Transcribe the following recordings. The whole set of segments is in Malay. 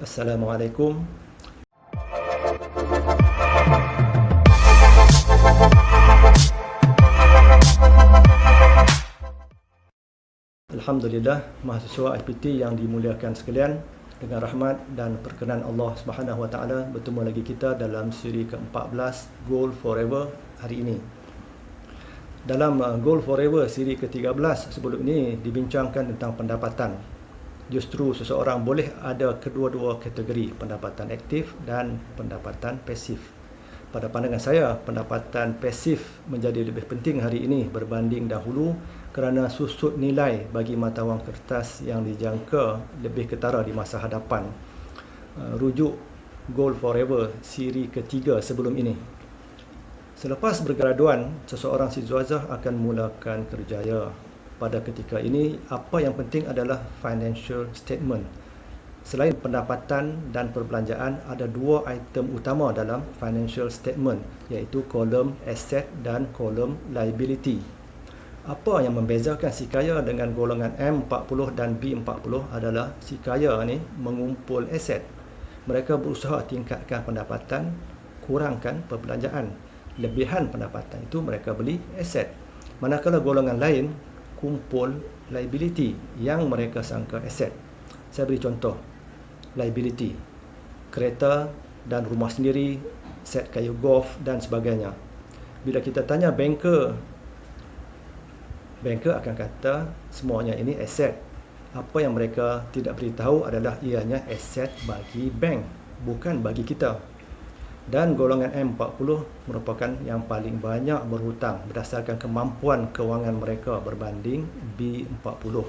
Assalamualaikum. Alhamdulillah, mahasiswa IPT yang dimuliakan sekalian, dengan rahmat dan perkenan Allah Subhanahu Wa Taala, bertemu lagi kita dalam siri ke-14 Goal Forever hari ini. Dalam Goal Forever siri ke-13 sebelum ini dibincangkan tentang pendapatan. Justru seseorang boleh ada kedua-dua kategori, pendapatan aktif dan pendapatan pasif. Pada pandangan saya, pendapatan pasif menjadi lebih penting hari ini berbanding dahulu kerana susut nilai bagi mata wang kertas yang dijangka lebih ketara di masa hadapan. Rujuk Goal Forever siri ketiga sebelum ini. Selepas bergraduan, seseorang siswazah akan mulakan kerjaya. Pada ketika ini, apa yang penting adalah financial statement. Selain pendapatan dan perbelanjaan, ada dua item utama dalam financial statement, iaitu kolom asset dan kolom liability. Apa yang membezakan si kaya dengan golongan M40 dan B40 adalah si kaya ni mengumpul aset. Mereka berusaha tingkatkan pendapatan, kurangkan perbelanjaan. Lebihan pendapatan itu mereka beli aset. Manakala golongan lain kumpul liability yang mereka sangka aset. Saya beri contoh. Liability, kereta dan rumah sendiri, set kayu golf dan sebagainya. Bila kita tanya banker akan kata semuanya ini aset. Apa yang mereka tidak beritahu adalah ianya aset bagi bank, bukan bagi kita. Dan golongan M40 merupakan yang paling banyak berhutang berdasarkan kemampuan kewangan mereka berbanding B40.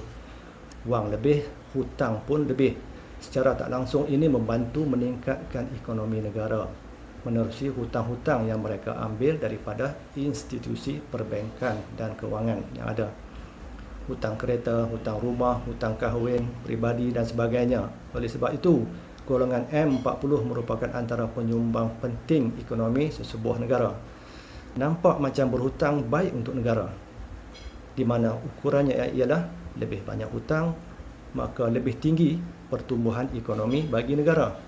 Wang lebih, hutang pun lebih. Secara tak langsung ini membantu meningkatkan ekonomi negara menerusi hutang-hutang yang mereka ambil daripada institusi perbankan dan kewangan yang ada. Hutang kereta, hutang rumah, hutang kahwin, peribadi dan sebagainya. Oleh sebab itu, golongan M40 merupakan antara penyumbang penting ekonomi sesebuah negara. Nampak macam berhutang baik untuk negara, di mana ukurannya ialah lebih banyak hutang, maka lebih tinggi pertumbuhan ekonomi bagi negara.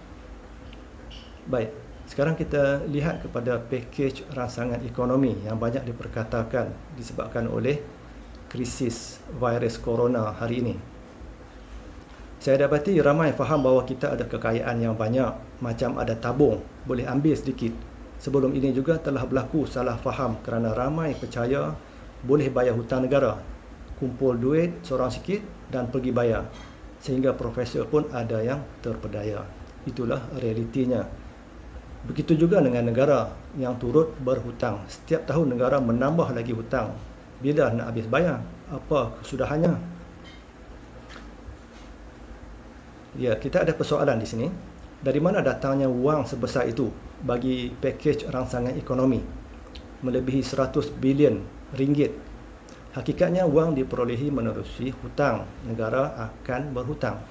Baik, sekarang kita lihat kepada pakej rangsangan ekonomi yang banyak diperkatakan disebabkan oleh krisis virus corona hari ini. Saya dapati ramai faham bahawa kita ada kekayaan yang banyak, macam ada tabung, boleh ambil sedikit. Sebelum ini juga telah berlaku salah faham kerana ramai percaya boleh bayar hutang negara, kumpul duit seorang sikit dan pergi bayar. Sehingga profesor pun ada yang terpedaya. Itulah realitinya. Begitu juga dengan negara yang turut berhutang. Setiap tahun negara menambah lagi hutang. Bila nak habis bayar? Apa kesudahannya? Ya, kita ada persoalan di sini. Dari mana datangnya wang sebesar itu bagi pakej rangsangan ekonomi? Melebihi 100 bilion ringgit. Hakikatnya wang diperolehi menerusi hutang. Negara akan berhutang.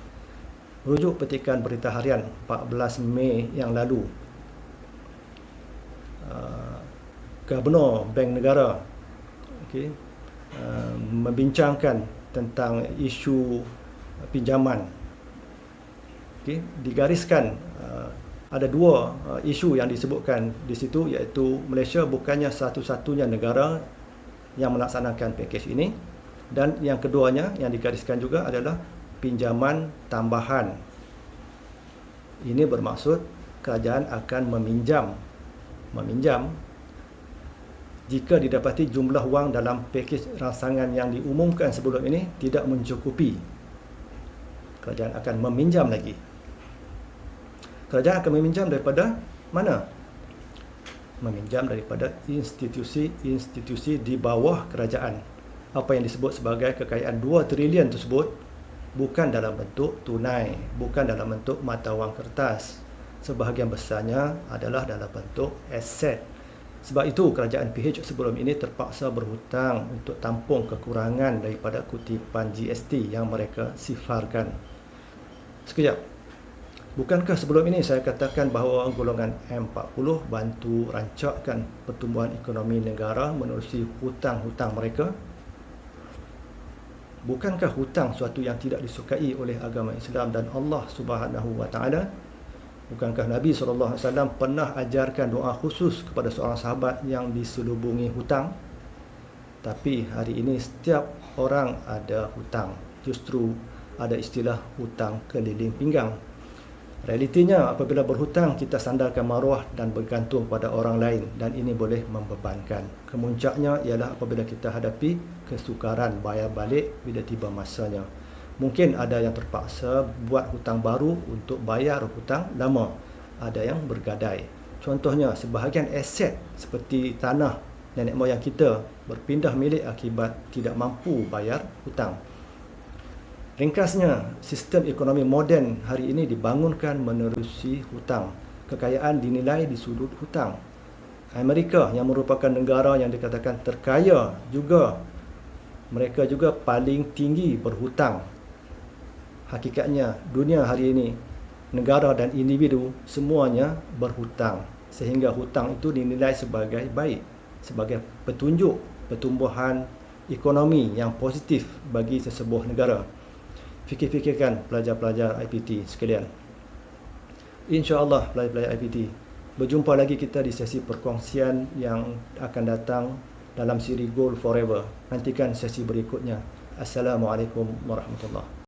Rujuk petikan berita harian 14 Mei yang lalu. Gubernur Bank Negara membincangkan tentang isu pinjaman. Digariskan ada dua isu yang disebutkan di situ, iaitu Malaysia bukannya satu-satunya negara yang melaksanakan pakej ini, dan yang keduanya yang digariskan juga adalah pinjaman tambahan. Ini bermaksud kerajaan akan meminjam jika didapati jumlah wang dalam pakej rangsangan yang diumumkan sebelum ini tidak mencukupi. Kerajaan akan meminjam lagi. Kerajaan akan meminjam daripada mana? Meminjam daripada institusi-institusi di bawah kerajaan. Apa yang disebut sebagai kekayaan 2 trilion tersebut bukan dalam bentuk tunai, bukan dalam bentuk mata wang kertas. Sebahagian besarnya adalah dalam bentuk aset. Sebab itu kerajaan PH sebelum ini terpaksa berhutang untuk tampung kekurangan daripada kutipan GST yang mereka sifarkan. Sekejap. Bukankah sebelum ini saya katakan bahawa golongan M40 bantu rancakkan pertumbuhan ekonomi negara menerusi hutang-hutang mereka? Bukankah hutang suatu yang tidak disukai oleh agama Islam dan Allah Subhanahu wa taala? Bukankah Nabi SAW pernah ajarkan doa khusus kepada seorang sahabat yang diselubungi hutang? Tapi hari ini setiap orang ada hutang. Justru ada istilah hutang keliling pinggang. Realitinya, apabila berhutang, kita sandarkan maruah dan bergantung pada orang lain, dan ini boleh membebankan. Kemuncaknya ialah apabila kita hadapi kesukaran bayar balik bila tiba masanya. Mungkin ada yang terpaksa buat hutang baru untuk bayar hutang lama. Ada yang bergadai. Contohnya, sebahagian aset seperti tanah nenek moyang kita berpindah milik akibat tidak mampu bayar hutang. Ringkasnya, sistem ekonomi moden hari ini dibangunkan menerusi hutang. Kekayaan dinilai di sudut hutang. Amerika yang merupakan negara yang dikatakan terkaya juga, mereka juga paling tinggi berhutang. Hakikatnya, dunia hari ini, negara dan individu semuanya berhutang. Sehingga hutang itu dinilai sebagai baik, sebagai petunjuk pertumbuhan ekonomi yang positif bagi sesebuah negara. Fikir-fikirkan pelajar-pelajar IPT sekalian. InsyaAllah pelajar-pelajar IPT, berjumpa lagi kita di sesi perkongsian yang akan datang dalam siri Goal Forever. Nantikan sesi berikutnya. Assalamualaikum warahmatullahi wabarakatuh.